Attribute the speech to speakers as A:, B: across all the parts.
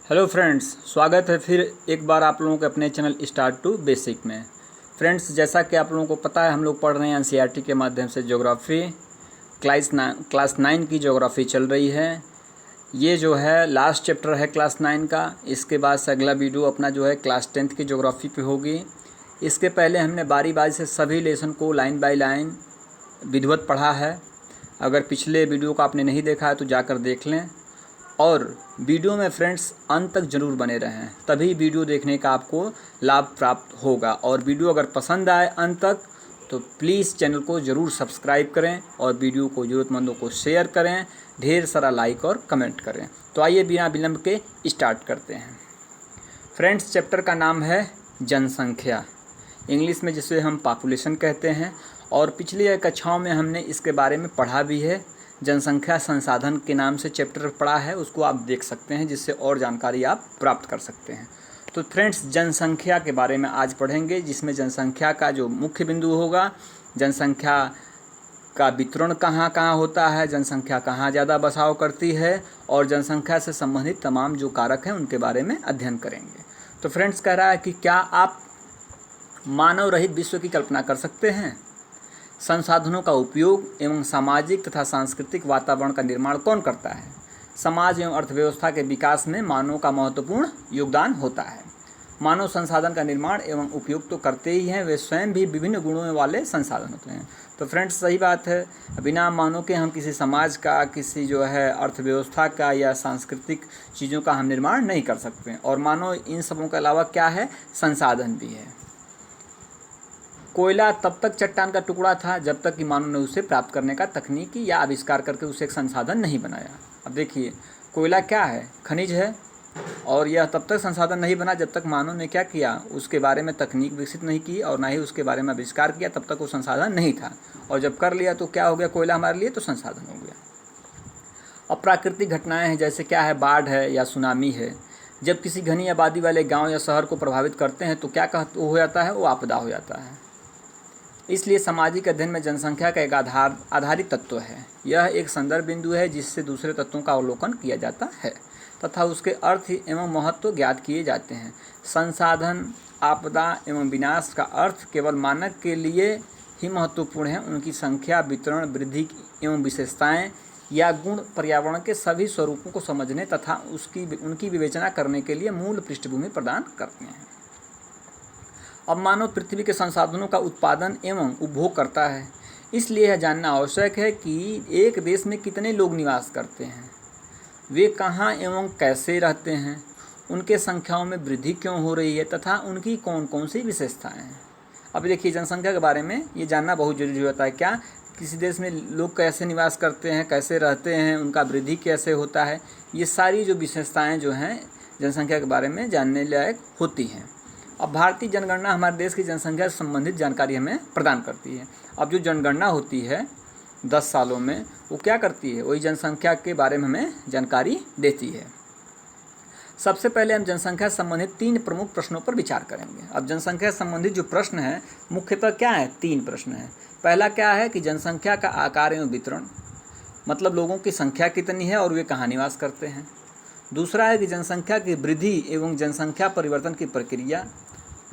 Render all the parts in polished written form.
A: Hello friends, स्वागत है फिर एक बार आप लोगों के अपने चैनल स्टार्ट टू बेसिक में। फ्रेंड्स, जैसा कि आप लोगों को पता है, हम लोग पढ़ रहे हैं एनसीईआरटी के माध्यम से ज्योग्राफी। क्लास 9 की ज्योग्राफी चल रही है। ये जो है लास्ट चैप्टर है क्लास 9 का। इसके बाद से अगला वीडियो अपना जो है क्लास 10 की ज्योग्राफी पे होगी। इसके पहले हमने बारी बारी से सभी लेसन को लाइन बाय लाइन विधिवत पढ़ा है। अगर पिछले वीडियो को आपने नहीं देखा है तो जाकर देख लें। और वीडियो में फ्रेंड्स अंत तक ज़रूर बने रहें, तभी वीडियो देखने का आपको लाभ प्राप्त होगा। और वीडियो अगर पसंद आए अंत तक तो प्लीज़ चैनल को ज़रूर सब्सक्राइब करें और वीडियो को ज़रूरतमंदों को शेयर करें, ढेर सारा लाइक और कमेंट करें। तो आइए बिना विलंब के स्टार्ट करते हैं। फ्रेंड्स, चैप्टर का नाम है जनसंख्या, इंग्लिश में जिसे हम पॉपुलेशन कहते हैं। और पिछली कक्षाओं में हमने इसके बारे में पढ़ा भी है। जनसंख्या संसाधन के नाम से चैप्टर पढ़ा है, उसको आप देख सकते हैं, जिससे और जानकारी आप प्राप्त कर सकते हैं। तो फ्रेंड्स, जनसंख्या के बारे में आज पढ़ेंगे, जिसमें जनसंख्या का जो मुख्य बिंदु होगा, जनसंख्या का वितरण कहाँ कहाँ होता है, जनसंख्या कहाँ ज़्यादा बसाव करती है, और जनसंख्या से संबंधित तमाम जो कारक हैं उनके बारे में अध्ययन करेंगे। तो फ्रेंड्स, कह रहा है कि क्या आप मानव रहित विश्व की कल्पना कर सकते हैं? संसाधनों का उपयोग एवं सामाजिक तथा सांस्कृतिक वातावरण का निर्माण कौन करता है? समाज एवं अर्थव्यवस्था के विकास में मानव का महत्वपूर्ण योगदान होता है। मानव संसाधन का निर्माण एवं उपयोग तो करते ही हैं, वे स्वयं भी विभिन्न गुणों वाले संसाधन होते हैं। तो फ्रेंड्स, सही बात है, बिना मानव के हम किसी समाज का, किसी जो है अर्थव्यवस्था का या सांस्कृतिक चीज़ों का हम निर्माण नहीं कर सकते। और मानव इन सबों के अलावा क्या है? संसाधन भी है। कोयला तब तक चट्टान का टुकड़ा था जब तक कि मानव ने उसे प्राप्त करने का तकनीकी या आविष्कार करके उसे एक संसाधन नहीं बनाया। अब देखिए, कोयला क्या है? खनिज है। और यह तब तक संसाधन नहीं बना जब तक मानव ने क्या किया, उसके बारे में तकनीक विकसित नहीं की और ना ही उसके बारे में आविष्कार किया, तब तक वो संसाधन नहीं था। और जब कर लिया तो क्या हो गया? कोयला हमारे लिए तो संसाधन हो गया। अब प्राकृतिक घटनाएँ हैं, जैसे क्या है? बाढ़ है या सुनामी है। जब किसी घनी आबादी वाले गाँव या शहर को प्रभावित करते हैं तो क्या हो जाता है? वो आपदा हो जाता है। इसलिए सामाजिक अध्ययन में जनसंख्या का एक आधारित तत्व है। यह एक संदर्भ बिंदु है जिससे दूसरे तत्वों का अवलोकन किया जाता है तथा उसके अर्थ एवं महत्व ज्ञात किए जाते हैं। संसाधन, आपदा एवं विनाश का अर्थ केवल मानक के लिए ही महत्वपूर्ण है। उनकी संख्या, वितरण, वृद्धि एवं विशेषताएं या गुण पर्यावरण के सभी स्वरूपों को समझने तथा उनकी विवेचना करने के लिए मूल पृष्ठभूमि प्रदान करते हैं। अब मानव पृथ्वी के संसाधनों का उत्पादन एवं उपभोग करता है, इसलिए यह जानना आवश्यक है कि एक देश में कितने लोग निवास करते हैं, वे कहाँ एवं कैसे रहते हैं, उनके संख्याओं में वृद्धि क्यों हो रही है तथा उनकी कौन कौन सी विशेषताएं हैं। अब देखिए, जनसंख्या के बारे में ये जानना बहुत जरूरी होता है। क्या किसी देश में लोग कैसे निवास करते हैं, कैसे रहते हैं, उनका वृद्धि कैसे होता है, ये सारी जो विशेषताएँ जो हैं जनसंख्या के बारे में जानने लायक होती हैं। अब भारतीय जनगणना हमारे देश की जनसंख्या से संबंधित जानकारी हमें प्रदान करती है। अब जो जनगणना होती है 10 सालों में, वो क्या करती है? वही जनसंख्या के बारे में हमें जानकारी देती है। सबसे पहले हम जनसंख्या से संबंधित 3 प्रमुख प्रश्नों पर विचार करेंगे। अब जनसंख्या से संबंधित जो प्रश्न है, मुख्यतः क्या है? 3 प्रश्न है। पहला क्या है कि जनसंख्या का आकार एवं वितरण, मतलब लोगों की संख्या कितनी है और वे कहाँ निवास करते हैं। दूसरा है कि जनसंख्या की वृद्धि एवं जनसंख्या परिवर्तन की प्रक्रिया,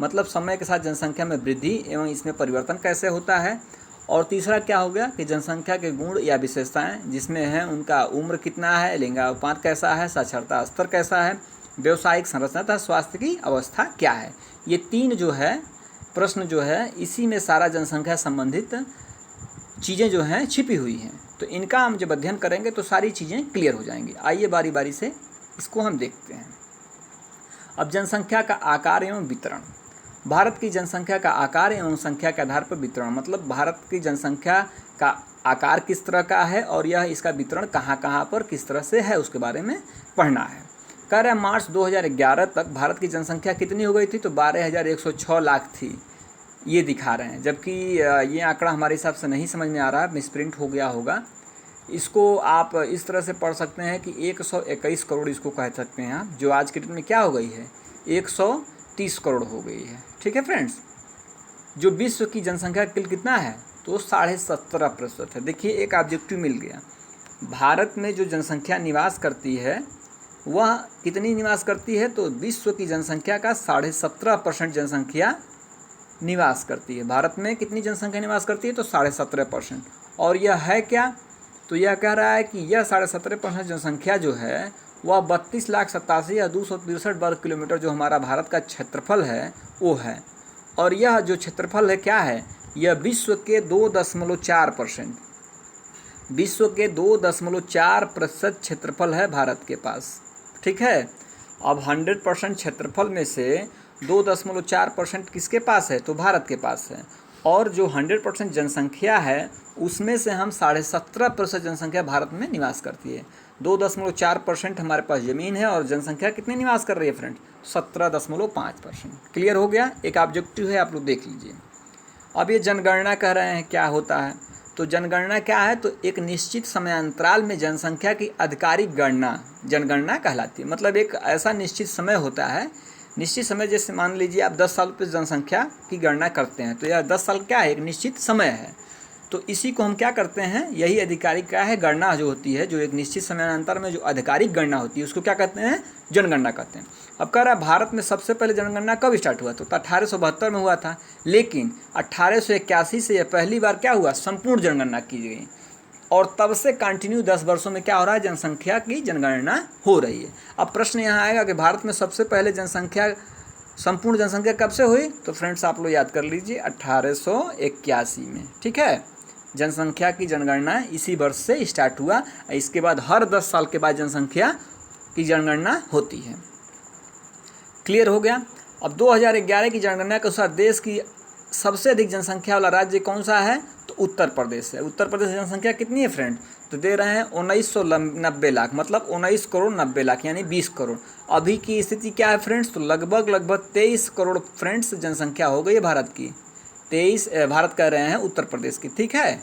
A: मतलब समय के साथ जनसंख्या में वृद्धि एवं इसमें परिवर्तन कैसे होता है। और तीसरा क्या हो गया कि जनसंख्या के गुण या विशेषताएं, जिसमें हैं उनका उम्र कितना है, लिंगानुपात कैसा है, साक्षरता स्तर कैसा है, व्यावसायिक संरचना तथा स्वास्थ्य की अवस्था क्या है। ये 3 जो है प्रश्न जो है, इसी में सारा जनसंख्या संबंधित चीज़ें जो हैं छिपी हुई हैं। तो इनका हम जब अध्ययन करेंगे तो सारी चीज़ें क्लियर हो जाएंगी। आइए बारी बारी से इसको हम देखते हैं। अब जनसंख्या का आकार एवं वितरण। भारत की जनसंख्या का आकार एवं संख्या के आधार पर वितरण, मतलब भारत की जनसंख्या का आकार किस तरह का है और यह इसका वितरण कहाँ कहाँ पर किस तरह से है, उसके बारे में पढ़ना है। कह रहे हैं मार्च 2011 तक भारत की जनसंख्या कितनी हो गई थी? तो 12,106 लाख थी, ये दिखा रहे हैं। जबकि ये आंकड़ा हमारे हिसाब से नहीं समझ में आ रहा है, मिसप्रिंट हो गया होगा। इसको आप इस तरह से पढ़ सकते हैं कि 121 करोड़ इसको कह सकते हैं आप, जो आज के डेट में क्या हो गई है? 130 करोड़ हो गई है। ठीक है फ्रेंड्स, जो विश्व की जनसंख्या कुल कितना है? तो 17.5% है। देखिए, एक ऑब्जेक्टिव मिल गया। भारत में जो जनसंख्या निवास करती है वह कितनी निवास करती है, तो विश्व की जनसंख्या का 17.5% जनसंख्या निवास करती है। भारत में कितनी जनसंख्या निवास करती है, तो 17.5%। और यह है क्या, तो यह कह रहा है कि यह 17.5% जनसंख्या जो है वह 32,87,263 वर्ग किलोमीटर जो हमारा भारत का क्षेत्रफल है वो है। और यह जो क्षेत्रफल है क्या है, यह विश्व के 2.4%, विश्व के 2.4% क्षेत्रफल है भारत के पास। ठीक है, अब 100% क्षेत्रफल में से 2.4% किसके पास है, तो भारत के पास है। और जो 100% जनसंख्या है उसमें से हम 17.5% जनसंख्या भारत में निवास करती है। 2.4% हमारे पास ज़मीन है और जनसंख्या कितनी निवास कर रही है फ्रेंड, 17.5%। क्लियर हो गया। एक ऑब्जेक्टिव है, आप लोग देख लीजिए। अब ये जनगणना कह रहे हैं क्या होता है, तो जनगणना क्या है, तो एक निश्चित समयांतराल में जनसंख्या की आधिकारिक गणना जनगणना कहलाती है। मतलब एक ऐसा निश्चित समय होता है, निश्चित समय, जैसे मान लीजिए आप 10 साल पर जनसंख्या की गणना करते हैं, तो यह 10 साल क्या है, एक निश्चित समय है। तो इसी को हम क्या करते हैं, यही आधिकारिक क्या है, गणना जो होती है, जो एक निश्चित समयांतर में जो आधिकारिक गणना होती है उसको क्या कहते हैं, जनगणना कहते हैं। अब कह रहा है भारत में सबसे पहले जनगणना कब स्टार्ट हुआ, तो 1872 में हुआ था। लेकिन 1881 से यह पहली बार क्या हुआ, संपूर्ण जनगणना की गई। और तब से कंटिन्यू 10 वर्षों में क्या हो रहा है, जनसंख्या की जनगणना हो रही है। अब प्रश्न यहाँ आएगा कि भारत में सबसे पहले संपूर्ण जनसंख्या कब से हुई, तो फ्रेंड्स आप लोग याद कर लीजिए 1881 में। ठीक है, जनसंख्या की जनगणना इसी वर्ष से स्टार्ट हुआ। इसके बाद हर 10 साल के बाद जनसंख्या की जनगणना होती है। क्लियर हो गया। अब 2011 की जनगणना के अनुसार देश की सबसे अधिक जनसंख्या वाला राज्य कौन सा है, तो उत्तर प्रदेश है। उत्तर प्रदेश की जनसंख्या कितनी है फ्रेंड, तो दे रहे हैं 1990 लाख, मतलब 19 करोड़ 90 लाख, यानी 20 करोड़। अभी की स्थिति क्या है फ्रेंड्स, तो लगभग 23 करोड़ फ्रेंड्स जनसंख्या हो गई है भारत की। भारत कह रहे हैं उत्तर प्रदेश की। ठीक है,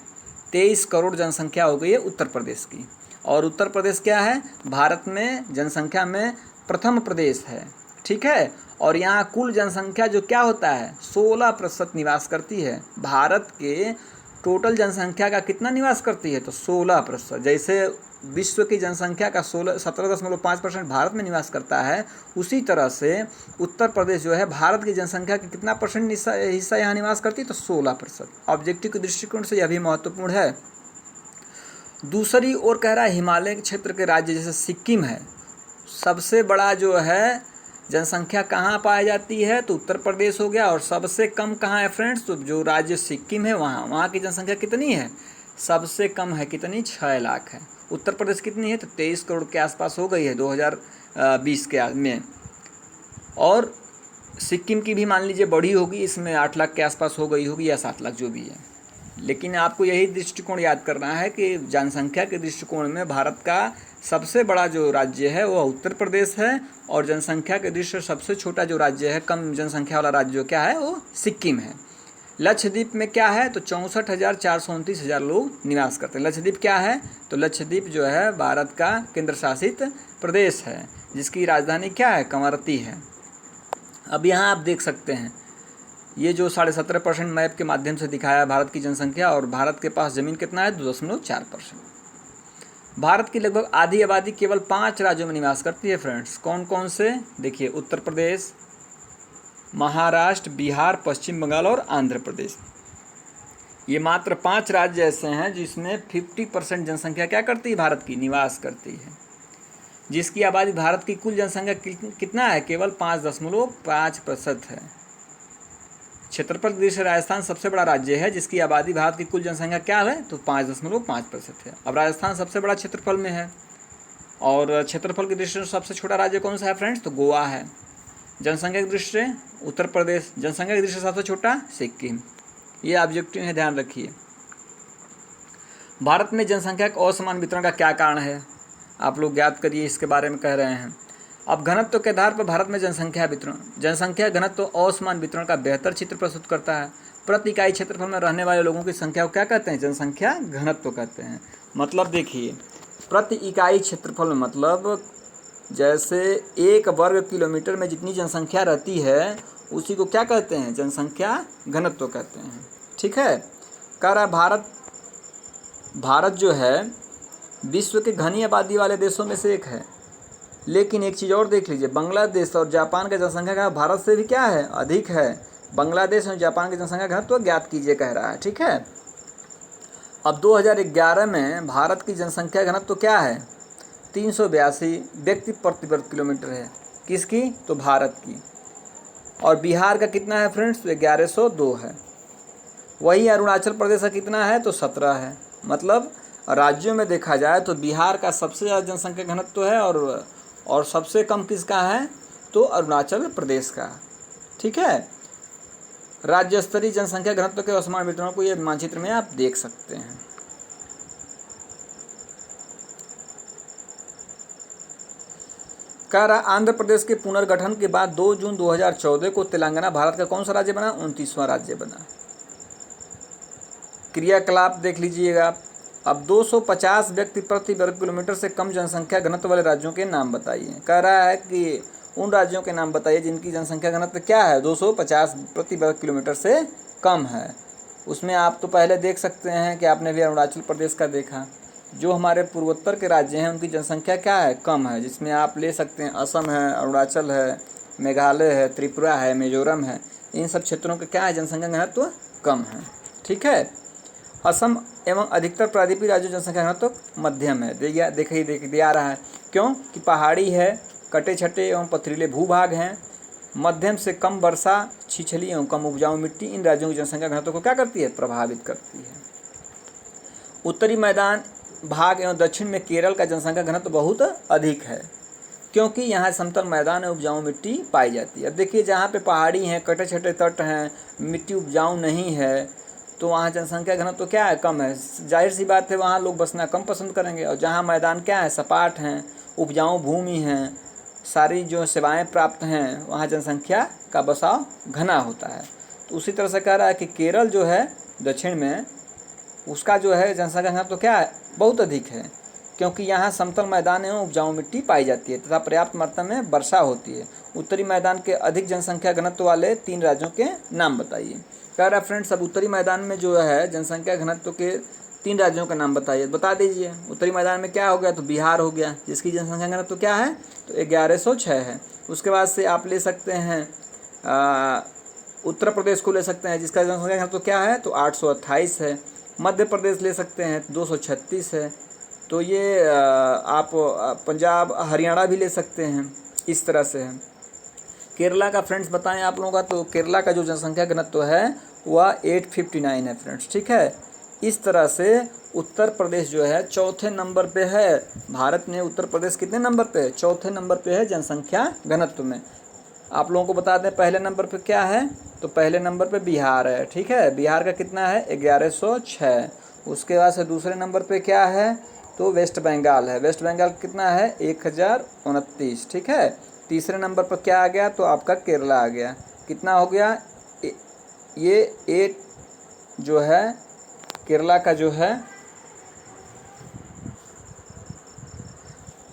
A: 23 करोड़ जनसंख्या हो गई है उत्तर प्रदेश की। और उत्तर प्रदेश क्या है, भारत में जनसंख्या में प्रथम प्रदेश है। ठीक है, और यहाँ कुल जनसंख्या जो क्या होता है 16% निवास करती है। भारत के टोटल जनसंख्या का कितना निवास करती है, तो 16%। जैसे विश्व की जनसंख्या का 17.5% भारत में निवास करता है, उसी तरह से उत्तर प्रदेश जो है भारत की जनसंख्या के कितना परसेंट हिस्सा यहाँ निवास करती है, तो 16%। ऑब्जेक्टिव के दृष्टिकोण से यह भी महत्वपूर्ण है। दूसरी ओर कह रहा है हिमालय क्षेत्र के राज्य जैसे सिक्किम है, सबसे बड़ा जो है जनसंख्या कहाँ पाई जाती है, तो उत्तर प्रदेश हो गया। और सबसे कम कहाँ है फ्रेंड्स, तो जो राज्य सिक्किम है वहाँ की जनसंख्या कितनी है, सबसे कम है, कितनी, 6 लाख है। उत्तर प्रदेश कितनी है, तो 23 करोड़ के आसपास हो गई है 2020 में। और सिक्किम की भी मान लीजिए बड़ी होगी, इसमें 8 लाख के आसपास हो गई होगी या 7 लाख जो भी है। लेकिन आपको यही दृष्टिकोण याद करना है कि जनसंख्या के दृष्टिकोण में भारत का सबसे बड़ा जो राज्य है वह उत्तर प्रदेश है। और जनसंख्या के दृष्टि से सबसे छोटा जो राज्य है, कम जनसंख्या वाला राज्य जो क्या है, वो सिक्किम है। लक्षद्वीप में क्या है, तो 64,429 लोग निवास करते हैं। लक्षद्वीप क्या है, तो लक्षद्वीप जो है भारत का केंद्र शासित प्रदेश है, जिसकी राजधानी क्या है, कवरत्ती है। अब यहाँ आप देख सकते हैं ये जो 17.5% मैप के माध्यम से दिखाया भारत की जनसंख्या, और भारत के पास ज़मीन कितना है, 2.4%। भारत की लगभग आधी आबादी केवल 5 राज्यों में निवास करती है फ्रेंड्स। कौन कौन से, देखिए, उत्तर प्रदेश, महाराष्ट्र, बिहार, पश्चिम बंगाल और आंध्र प्रदेश। ये मात्र 5 राज्य ऐसे हैं जिसमें 50% जनसंख्या क्या करती है, भारत की निवास करती है, जिसकी आबादी भारत की कुल जनसंख्या कितना है, केवल 5.5% है। क्षेत्रफल की दृष्टि से राजस्थान सबसे बड़ा राज्य है, जिसकी आबादी भारत की कुल जनसंख्या क्या है, तो 5.5% है। अब राजस्थान सबसे बड़ा क्षेत्रफल में है। और क्षेत्रफल की दृष्टि से सबसे छोटा राज्य कौन सा है फ्रेंड्स, तो गोवा है। जनसंख्या की दृष्टि से उत्तर प्रदेश, जनसंख्या की दृष्टि से सबसे छोटा सिक्किम। ये ऑब्जेक्टिव है, ध्यान रखिए। भारत में जनसंख्या के असमान वितरण का क्या कारण है, आप लोग याद करिए, इसके बारे में कह रहे हैं। अब घनत्व के आधार पर भारत में जनसंख्या घनत्व असमान वितरण का बेहतर चित्र प्रस्तुत करता है। प्रति इकाई क्षेत्रफल में रहने वाले लोगों की संख्या को क्या कहते हैं, जनसंख्या घनत्व कहते हैं। मतलब देखिए, प्रति इकाई क्षेत्रफल में मतलब जैसे 1 वर्ग किलोमीटर में जितनी जनसंख्या रहती है उसी को क्या कहते हैं, जनसंख्या घनत्व कहते हैं। ठीक है, कह रहा भारत जो है विश्व के घनी आबादी वाले देशों में से एक है, लेकिन एक चीज़ और देख लीजिए, बांग्लादेश और जापान का जनसंख्या का भारत से भी क्या है, अधिक है। बांग्लादेश और जापान की जनसंख्या घनत्व तो ज्ञात कीजिए कह रहा है, ठीक है। अब 2011 में भारत की जनसंख्या घनत्व तो क्या है, 382 व्यक्ति प्रति वर्ग किलोमीटर है। किसकी, तो भारत की। और बिहार का कितना है फ्रेंड्स, तो 1102 है। वही अरुणाचल प्रदेश का कितना है, तो 17 है। मतलब राज्यों में देखा जाए तो बिहार का सबसे ज़्यादा जनसंख्या घनत्व तो है, और सबसे कम किसका है, तो अरुणाचल प्रदेश का, ठीक है। राज्य स्तरीय जनसंख्या घनत्व के असमान वितरण को ये मानचित्र में आप देख सकते हैं। कह रहा आंध्र प्रदेश के पुनर्गठन के बाद 2 जून 2014 को तेलंगाना भारत का कौन सा राज्य बना, 29वां राज्य बना। क्रियाकलाप देख लीजिएगा। अब 250 व्यक्ति प्रति वर्ग किलोमीटर से कम जनसंख्या घनत्व वाले राज्यों के नाम बताइए। कह रहा है कि उन राज्यों के नाम बताइए जिनकी जनसंख्या घनत्व क्या है, 250 प्रति वर्ग किलोमीटर से कम है। उसमें आप तो पहले देख सकते हैं कि आपने भी अरुणाचल प्रदेश का देखा। जो हमारे पूर्वोत्तर के राज्य हैं उनकी जनसंख्या क्या है, कम है, जिसमें आप ले सकते हैं असम है, अरुणाचल है, मेघालय है, त्रिपुरा है, मिजोरम है। इन सब क्षेत्रों का क्या है, जनसंख्या घनत्व कम है, ठीक है। असम एवं अधिकतर प्रायद्वीपीय राज्यों जनसंख्या घनत्व मध्यम है। दिया रहा है, क्यों कि पहाड़ी है, कटे छटे एवं पथरीले भूभाग हैं, मध्यम से कम वर्षा, छिछली एवं कम उपजाऊ मिट्टी इन राज्यों की जनसंख्या घनत्व को क्या करती है, प्रभावित करती है। उत्तरी मैदान भाग एवं दक्षिण में केरल का जनसंख्या घनत्व बहुत अधिक है, क्योंकि यहाँ समतल मैदान और उपजाऊ मिट्टी पाई जाती है। अब देखिए, जहाँ पे पहाड़ी हैं, कटे छटे तट हैं, मिट्टी उपजाऊ नहीं है, तो वहाँ जनसंख्या घनत्व तो क्या है, कम है। जाहिर सी बात है, वहाँ लोग बसना कम पसंद करेंगे। और जहाँ मैदान क्या है, सपाट हैं, उपजाऊ भूमि हैं, सारी जो सेवाएं प्राप्त हैं, वहाँ जनसंख्या का बसाव घना होता है। तो उसी तरह से कह रहा है कि केरल जो है दक्षिण में, उसका जो है जनसंख्या घनत्व तो क्या है, बहुत अधिक है, क्योंकि यहाँ समतल मैदान एवं उपजाऊ मिट्टी पाई जाती है तथा पर्याप्त मात्रा में वर्षा होती है। उत्तरी मैदान के अधिक जनसंख्या घनत्व वाले 3 राज्यों के नाम बताइए। कह रहा है फ्रेंड्स, अब उत्तरी मैदान में जो है जनसंख्या घनत्व के 3 राज्यों का नाम बताइए, बता दीजिए। उत्तरी मैदान में क्या हो गया, तो बिहार हो गया, जिसकी जनसंख्या घनत्व क्या है, तो 1106 है। उसके बाद से आप ले सकते हैं उत्तर प्रदेश को ले सकते हैं, जिसका जनसंख्या घनत्व क्या है, तो 828 है। मध्य प्रदेश ले सकते हैं, 236 है। तो ये आप पंजाब हरियाणा भी ले सकते हैं, इस तरह से है। केरला का फ्रेंड्स बताएं आप लोगों का, तो केरला का जो जनसंख्या घनत्व है वह 859 है फ्रेंड्स, ठीक है। इस तरह से उत्तर प्रदेश जो है चौथे नंबर पे है। भारत में उत्तर प्रदेश कितने नंबर पे है, चौथे नंबर पे है जनसंख्या घनत्व में। आप लोगों को बता दें पहले नंबर पे क्या है, तो पहले नंबर पे बिहार है, ठीक है। बिहार का कितना है, 1106। उसके बाद से दूसरे नंबर पे क्या है, तो वेस्ट बंगाल है। वेस्ट बंगाल कितना है, 1029, ठीक है। तीसरे नंबर पर क्या आ गया, तो आपका केरला आ गया। कितना हो गया, ये 8 जो है केरला का जो है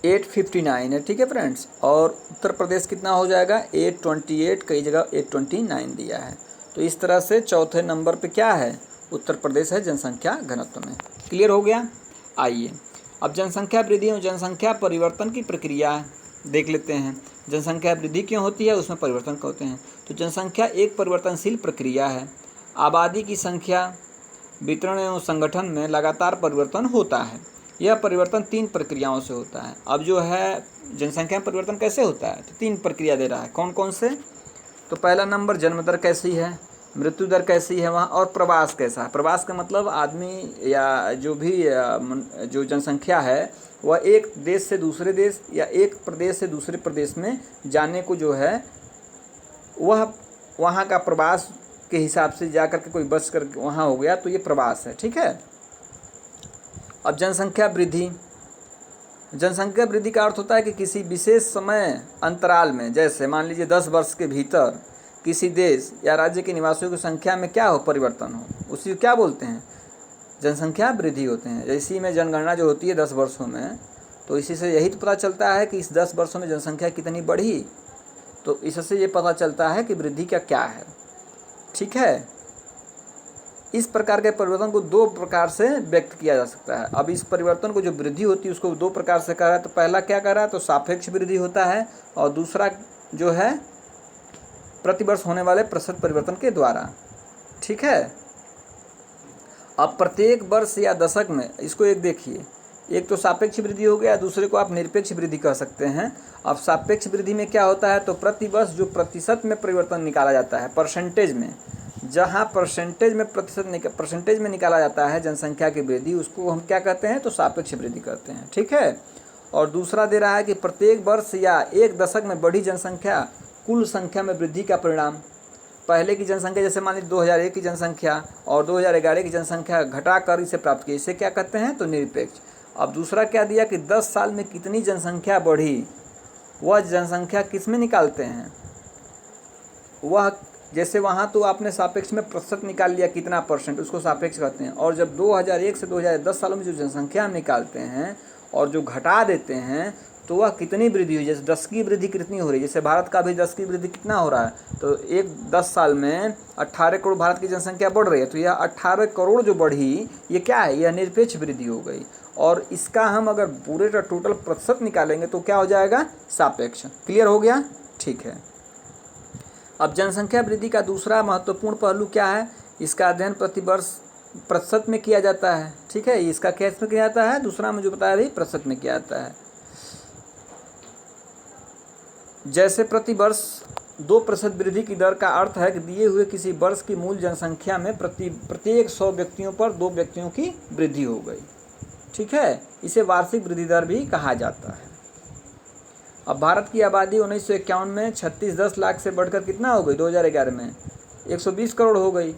A: 859 है, ठीक है फ्रेंड्स। और उत्तर प्रदेश कितना हो जाएगा, 828, कई जगह 829 दिया है। तो इस तरह से चौथे नंबर पे क्या है, उत्तर प्रदेश है जनसंख्या घनत्व में। क्लियर हो गया। आइए अब जनसंख्या वृद्धि और जनसंख्या परिवर्तन की प्रक्रिया देख लेते हैं। जनसंख्या वृद्धि क्यों होती है, उसमें परिवर्तन क्यों होते हैं। तो जनसंख्या एक परिवर्तनशील प्रक्रिया है। आबादी की संख्या, वितरण एवं संगठन में लगातार परिवर्तन होता है। यह परिवर्तन 3 प्रक्रियाओं से होता है। अब जो है जनसंख्या में परिवर्तन कैसे होता है, तो 3 प्रक्रिया दे रहा है। कौन कौन से, तो पहला नंबर जन्म दर कैसी है, मृत्यु दर कैसी है वहाँ, और प्रवास कैसा है। प्रवास का मतलब आदमी या जो भी जो जनसंख्या है वह एक देश से दूसरे देश या एक प्रदेश से दूसरे प्रदेश में जाने को जो है वह वहाँ का प्रवास के हिसाब से जा कर के कोई बस कर वहाँ हो गया, तो ये प्रवास है, ठीक है। अब जनसंख्या वृद्धि, जनसंख्या वृद्धि का अर्थ होता है कि किसी विशेष समय अंतराल में, जैसे मान लीजिए 10 वर्ष के भीतर किसी देश या राज्य के निवासियों की संख्या में क्या हो, परिवर्तन हो, उसी क्या बोलते हैं, जनसंख्या वृद्धि होते हैं। इसी में जनगणना जो होती है 10 वर्षों में, तो इसी से यही तो पता चलता है कि इस 10 वर्षों में जनसंख्या कितनी बढ़ी, तो इससे ये पता चलता है कि वृद्धि का क्या है, ठीक है। इस प्रकार के परिवर्तन को दो प्रकार से व्यक्त किया जा सकता है। अब इस परिवर्तन को जो वृद्धि होती है उसको दो प्रकार से कह रहा है। तो पहला क्या कह रहा है, तो सापेक्ष वृद्धि होता है, और दूसरा जो है प्रतिवर्ष होने वाले प्रतिशत परिवर्तन के द्वारा। ठीक है। अब प्रत्येक वर्ष या दशक में, इसको एक देखिए, एक तो सापेक्ष वृद्धि हो गया, दूसरे को आप निरपेक्ष वृद्धि कह सकते हैं। अब सापेक्ष वृद्धि में क्या होता है, तो प्रति वर्ष जो प्रतिशत में परिवर्तन निकाला जाता है, परसेंटेज में, जहाँ परसेंटेज में निकाला जाता है जनसंख्या की वृद्धि, उसको हम क्या कहते हैं, तो सापेक्ष वृद्धि कहते हैं। ठीक है। और दूसरा दे रहा है कि प्रत्येक वर्ष या एक दशक में बढ़ी जनसंख्या कुल संख्या में वृद्धि का परिणाम। पहले की जनसंख्या, जैसे मान लीजिए 2001 की जनसंख्या और 2011 की जनसंख्या घटाकर इसे प्राप्त की, इसे क्या कहते हैं, तो निरपेक्ष। अब दूसरा क्या दिया कि 10 साल में कितनी जनसंख्या बढ़ी, वह जनसंख्या किस में निकालते हैं, वह जैसे वहाँ तो आपने सापेक्ष में प्रतिशत निकाल लिया कितना परसेंट, उसको सापेक्ष कहते हैं। और जब 2001 से 2010 सालों में जो जनसंख्या हम निकालते हैं और जो घटा देते हैं, तो वह कितनी वृद्धि हुई, जैसे 10 की वृद्धि कितनी हो रही है, जैसे भारत का भी 10 की वृद्धि कितना हो रहा है, तो 10 साल में 18 करोड़ भारत की जनसंख्या बढ़ रही है, तो यह 18 करोड़ जो बढ़ी, ये क्या है, यह निरपेक्ष वृद्धि हो गई। और इसका हम अगर पूरे का टोटल प्रतिशत निकालेंगे तो क्या हो जाएगा, सापेक्ष। क्लियर हो गया। ठीक है। अब जनसंख्या वृद्धि का दूसरा महत्वपूर्ण पहलू क्या है, इसका अध्ययन प्रतिवर्ष प्रतिशत में किया जाता है। ठीक है। इसका कैसे में किया जाता है, दूसरा में जो बताया भी प्रतिशत में किया जाता है। जैसे प्रतिवर्ष 2% वृद्धि की दर का अर्थ है कि दिए हुए किसी वर्ष की मूल जनसंख्या में प्रत्येक 100 व्यक्तियों पर 2 व्यक्तियों की वृद्धि हो गई। ठीक है। इसे वार्षिक वृद्धि दर भी कहा जाता है। अब भारत की आबादी 1951 में 36 लाख से बढ़कर कितना हो गई, 2011 में 120 करोड़ हो गई,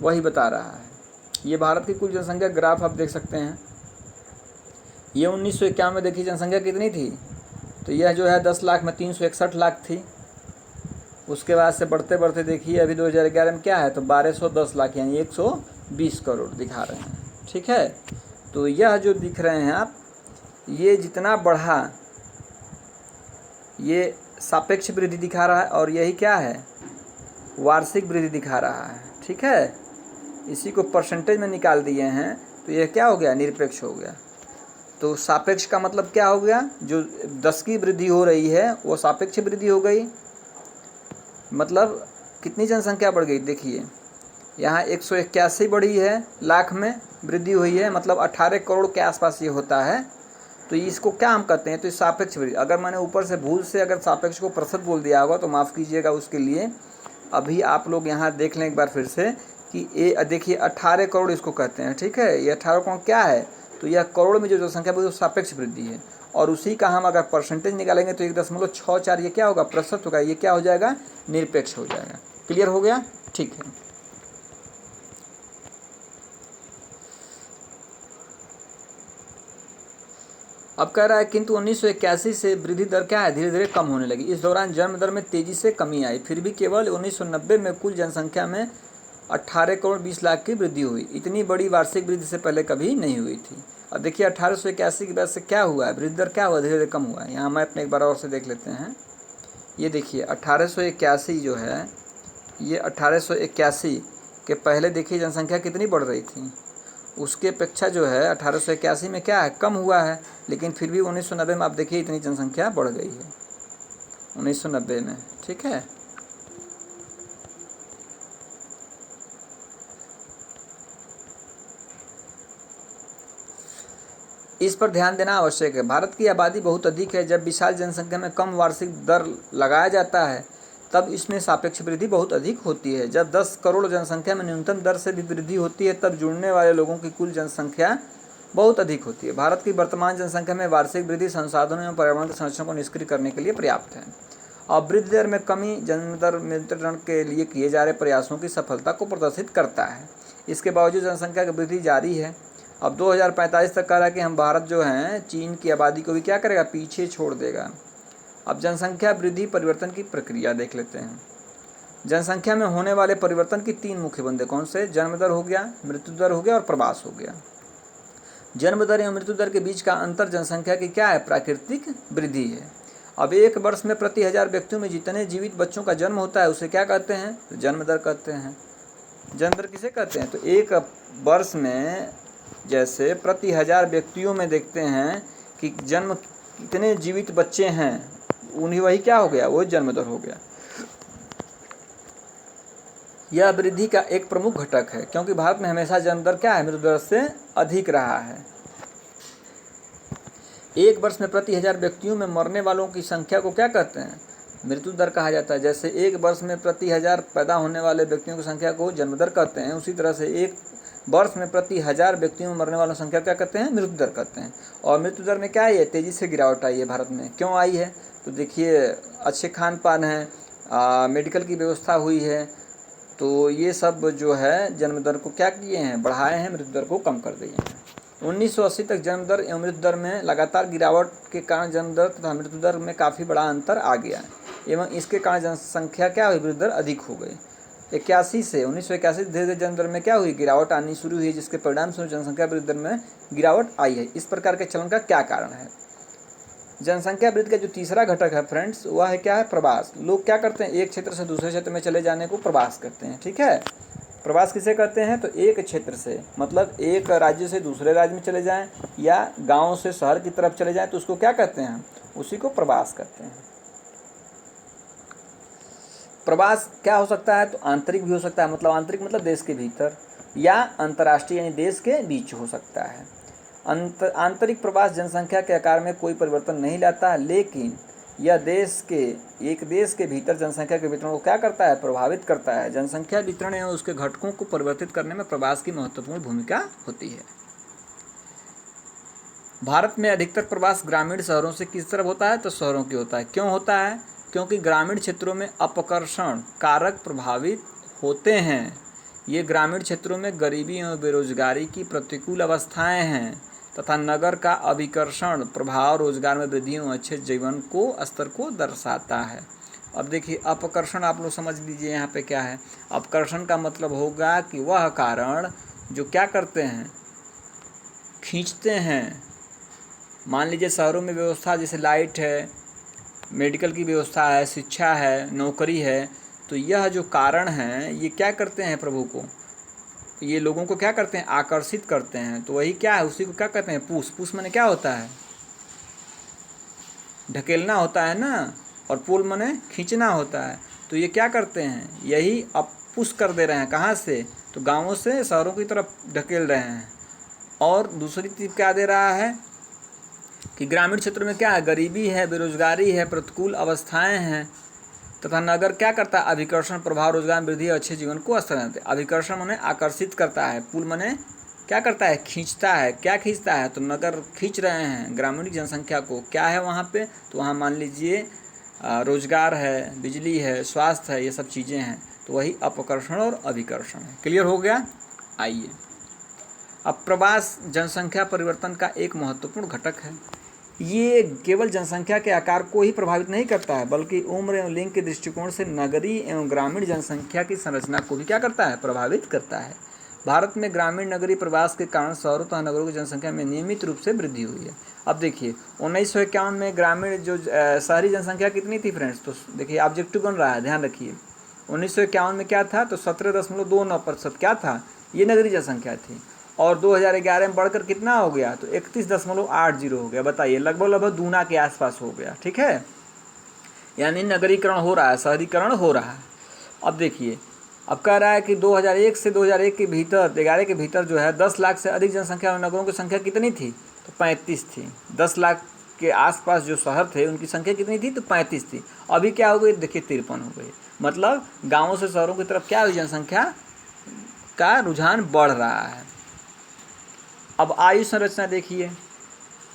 A: वही बता रहा है। ये भारत की कुल जनसंख्या ग्राफ आप देख सकते हैं। ये 1951 में देखिए जनसंख्या कितनी थी, तो यह जो है 10 लाख में 361 लाख थी। उसके बाद से बढ़ते बढ़ते देखिए अभी 2011 में क्या है, तो 1210 लाख, यानी 120 करोड़ दिखा रहे हैं। ठीक है। तो यह जो दिख रहे हैं आप, ये जितना बढ़ा, ये सापेक्ष वृद्धि दिखा रहा है, और यही क्या है, वार्षिक वृद्धि दिखा रहा है। ठीक है। इसी को परसेंटेज में निकाल दिए हैं, तो यह क्या हो गया, निरपेक्ष हो गया। तो सापेक्ष का मतलब क्या हो गया, जो 10 की वृद्धि हो रही है वो सापेक्ष वृद्धि हो गई। मतलब कितनी जनसंख्या बढ़ गई, देखिए यहाँ 181 बढ़ी है, लाख में वृद्धि हुई है, मतलब 18 करोड़ के आसपास ये होता है। तो इसको क्या हम कहते हैं, तो सापेक्ष वृद्धि। अगर मैंने ऊपर से भूल से अगर सापेक्ष को प्रतिशत बोल दिया होगा तो माफ़ कीजिएगा उसके लिए। अभी आप लोग यहाँ देख लें एक बार फिर से कि ये देखिए 18 करोड़ इसको कहते हैं। ठीक है। ये 18 करोड़ क्या है, तो यह करोड़ में जो जनसंख्या वो सापेक्ष वृद्धि है, और उसी का हम अगर परसेंटेज निकालेंगे तो 1.64, ये क्या होगा, प्रतिशत होगा, ये क्या हो जाएगा, निरपेक्ष हो जाएगा। क्लियर हो गया। ठीक है। अब कह रहा है किंतु 1981 से वृद्धि दर क्या है, धीरे धीरे कम होने लगी। इस दौरान जन्म दर में तेजी से कमी आई, फिर भी केवल 1990 में कुल जनसंख्या में 18 करोड़ 20 लाख की वृद्धि हुई। इतनी बड़ी वार्षिक वृद्धि से पहले कभी नहीं हुई थी। अब देखिए 1881 के बाद से क्या हुआ है, वृद्धि दर क्या हुआ, धीरे धीरे कम हुआ है। यहाँ मैं अपने एक बार और से देख लेते हैं। ये देखिए 1881 जो है, ये 1881 के पहले देखिए जनसंख्या कितनी बढ़ रही थी, उसके अपेक्षा जो है 1881 में क्या है, कम हुआ है। लेकिन फिर भी 1990 में आप देखिए इतनी जनसंख्या बढ़ गई है 1990 में। ठीक है। इस पर ध्यान देना आवश्यक है। भारत की आबादी बहुत अधिक है। जब विशाल जनसंख्या में कम वार्षिक दर लगाया जाता है तब इसमें सापेक्ष वृद्धि बहुत अधिक होती है। जब 10 करोड़ जनसंख्या में न्यूनतम दर से भी वृद्धि होती है तब जुड़ने वाले लोगों की कुल जनसंख्या बहुत अधिक होती है। भारत की वर्तमान जनसंख्या में वार्षिक वृद्धि संसाधनों एवं पर्यावरण के संरक्षण को निष्क्रिय करने के लिए पर्याप्त है। अब वृद्धि दर में कमी जन्म दर नियंत्रण के लिए किए जा रहे प्रयासों की सफलता को प्रदर्शित करता है। इसके बावजूद जनसंख्या की वृद्धि जारी है। अब 2045 तक कह रहा है कि हम भारत जो है चीन की आबादी को भी क्या करेगा, पीछे छोड़ देगा। अब जनसंख्या वृद्धि परिवर्तन की प्रक्रिया देख लेते हैं। जनसंख्या में होने वाले परिवर्तन की 3 मुख्य बंधे कौन से, जन्म दर हो गया, मृत्यु दर हो गया और प्रवास हो गया। जन्म दर एवं मृत्यु दर के बीच का अंतर जनसंख्या की क्या है, प्राकृतिक वृद्धि है। अब एक वर्ष में प्रति 1000 व्यक्तियों में जितने जीवित बच्चों का जन्म होता है उसे क्या कहते हैं, जन्म दर कहते हैं। जन्म दर किसे कहते हैं? तो एक वर्ष में जैसे प्रति 1000 व्यक्तियों में देखते हैं कि जन्म कितने जीवित बच्चे हैं, उन्हीं वही क्या हो गया, वो जन्म दर हो गया। यह वृद्धि का एक प्रमुख घटक है क्योंकि भारत में हमेशा जन्म दर क्या है, मृत्यु दर से अधिक रहा है। एक वर्ष में प्रति 1000 व्यक्तियों में मरने वालों की संख्या को क्या कहते हैं? मृत्यु दर कहा जाता है। जैसे एक वर्ष में प्रति 1000 पैदा होने वाले व्यक्तियों की संख्या को जन्म दर कहते हैं, उसी तरह से एक वर्ष में प्रति 1000 व्यक्तियों में मरने वालों की संख्या क्या कहते हैं? मृत्यु दर कहते हैं। और मृत्यु दर में क्या है, तेज़ी से गिरावट आई है भारत में। क्यों आई है? तो देखिए, अच्छे खान पान है, मेडिकल की व्यवस्था हुई है, तो ये सब जो है जन्म दर को क्या किए हैं, बढ़ाए हैं, मृत्यु दर को कम कर दिए हैं। 1980 तक जन्म दर एवं मृत्यु दर में लगातार गिरावट के कारण जन्म दर तथा मृत्यु दर में काफ़ी बड़ा अंतर आ गया है एवं इसके कारण जनसंख्या क्या हुई, मृत्यु दर अधिक हो गई। 1981 से 1981 धीरे धीरे जन्म दर में क्या हुई, गिरावट आनी शुरू हुई, जिसके परिणाम स्वरूप जनसंख्या वृद्धि दर में गिरावट आई है। इस प्रकार के चलन का क्या कारण है? जनसंख्या वृद्धि का जो तीसरा घटक है फ्रेंड्स, वह है क्या है, प्रवास। लोग क्या करते हैं, एक क्षेत्र से दूसरे क्षेत्र में चले जाने को प्रवास कहते हैं। ठीक है, प्रवास किसे कहते हैं? तो एक क्षेत्र से मतलब एक राज्य से दूसरे राज्य में चले जाएं या गांव से शहर की तरफ चले जाएं तो उसको क्या कहते हैं, उसी को प्रवास कहते हैं। प्रवास क्या हो सकता है? तो आंतरिक भी हो सकता है, मतलब आंतरिक मतलब देश के भीतर, या अंतर्राष्ट्रीय यानी देश के बीच हो सकता है। आंतरिक प्रवास जनसंख्या के आकार में कोई परिवर्तन नहीं लाता, लेकिन यह एक देश के भीतर जनसंख्या के वितरण को क्या करता है, प्रभावित करता है। जनसंख्या वितरण एवं उसके घटकों को परिवर्तित करने में प्रवास की महत्वपूर्ण भूमिका होती है। भारत में अधिकतर प्रवास ग्रामीण शहरों से किस तरफ होता है? तो शहरों की होता है। क्यों होता है? क्योंकि ग्रामीण क्षेत्रों में अपकर्षण कारक प्रभावित होते हैं। ये ग्रामीण क्षेत्रों में गरीबी एवं बेरोजगारी की प्रतिकूल अवस्थाएं हैं तथा नगर का अभिकर्षण प्रभाव रोजगार में वृद्धि एवं अच्छे जीवन को स्तर को दर्शाता है। अब देखिए, अपकर्षण आप लोग समझ लीजिए यहाँ पे क्या है। अपकर्षण का मतलब होगा कि वह कारण जो क्या करते हैं, खींचते हैं। मान लीजिए शहरों में व्यवस्था जैसे लाइट है, मेडिकल की व्यवस्था है, शिक्षा है, नौकरी है, तो यह जो कारण हैं ये क्या करते हैं, प्रभु को, ये लोगों को क्या करते हैं, आकर्षित करते हैं। तो वही क्या है, उसी को क्या कहते हैं, पुश। पुश माने क्या होता है, ढकेलना होता है ना, और पुल माने खींचना होता है। तो ये क्या करते हैं, यही अब पुश कर दे रहे हैं। कहाँ से? तो गाँवों से शहरों की तरफ ढकेल रहे हैं। और दूसरी चीज़ क्या दे रहा है कि ग्रामीण क्षेत्र में क्या है, गरीबी है, बेरोजगारी है, प्रतिकूल अवस्थाएं हैं तथा नगर क्या करता है, अभिकर्षण प्रभाव रोजगार में वृद्धि और अच्छे जीवन को स्तर देते हैं। अभिकर्षण माने आकर्षित करता है, पुल माने क्या करता है, खींचता है। क्या खींचता है? तो नगर खींच रहे हैं ग्रामीण जनसंख्या को। क्या है वहाँ पे? तो वहाँ मान लीजिए रोजगार है, बिजली है, स्वास्थ्य है, ये सब चीज़ें हैं। तो वही अपकर्षण और अभिकर्षण है। क्लियर हो गया? आइए, अब प्रवास जनसंख्या परिवर्तन का एक महत्वपूर्ण घटक है। ये केवल जनसंख्या के आकार को ही प्रभावित नहीं करता है, बल्कि उम्र एवं लिंग के दृष्टिकोण से नगरीय एवं ग्रामीण जनसंख्या की संरचना को भी क्या करता है, प्रभावित करता है। भारत में ग्रामीण नगरीय प्रवास के कारण शहरों तथा नगरों की जनसंख्या में नियमित रूप से वृद्धि हुई है। अब देखिए, 1951 में ग्रामीण जो शहरी जनसंख्या कितनी थी फ्रेंड्स? तो देखिए ऑब्जेक्टिव बन रहा है, ध्यान रखिए। 1951 में क्या था? तो 17.29% क्या था, ये नगरीय जनसंख्या थी। और 2011 में बढ़कर कितना हो गया? तो 31.80 हो गया। बताइए, लगभग दूना के आसपास हो गया। ठीक है, यानी नगरीकरण हो रहा है, शहरीकरण हो रहा है। अब देखिए, अब कह रहा है कि 2001 से 2001 के भीतर 11 के भीतर जो है 10 लाख से अधिक जनसंख्या वाले नगरों की संख्या कितनी थी? तो 35 थी। 10 लाख के आसपास जो शहर थे उनकी संख्या कितनी थी? तो 35 थी। अभी क्या हो गई? देखिए 53 हो गई। मतलब गाँवों से शहरों की तरफ क्या हुई, जनसंख्या का रुझान बढ़ रहा है। अब आयु संरचना देखिए।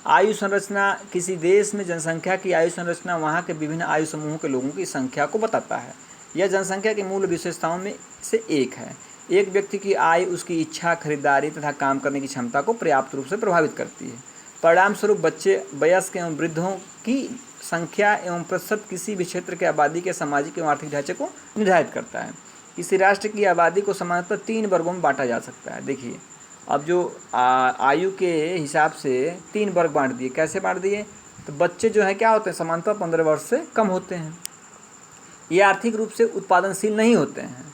A: आयु संरचना किसी देश में जनसंख्या की आयु संरचना वहाँ के विभिन्न आयु समूहों के लोगों की संख्या को बताता है। यह जनसंख्या की मूल विशेषताओं में से एक है। एक व्यक्ति की आय उसकी इच्छा, खरीदारी तथा काम करने की क्षमता को पर्याप्त रूप से प्रभावित करती है। परिणाम स्वरूप बच्चे, वयस्क एवं वृद्धों की संख्या एवं प्रतिशत किसी भी क्षेत्र के आबादी के सामाजिक एवं आर्थिक ढांचे को निर्धारित करता है। किसी राष्ट्र की आबादी को सामान्यतः 3 वर्गों में बांटा जा सकता है। देखिए, अब जो आयु के हिसाब से 3 वर्ग बांट दिए। कैसे बांट दिए? तो बच्चे जो है क्या होते हैं, सामान्यतः 15 वर्ष से कम होते हैं। ये आर्थिक रूप से उत्पादनशील नहीं होते हैं।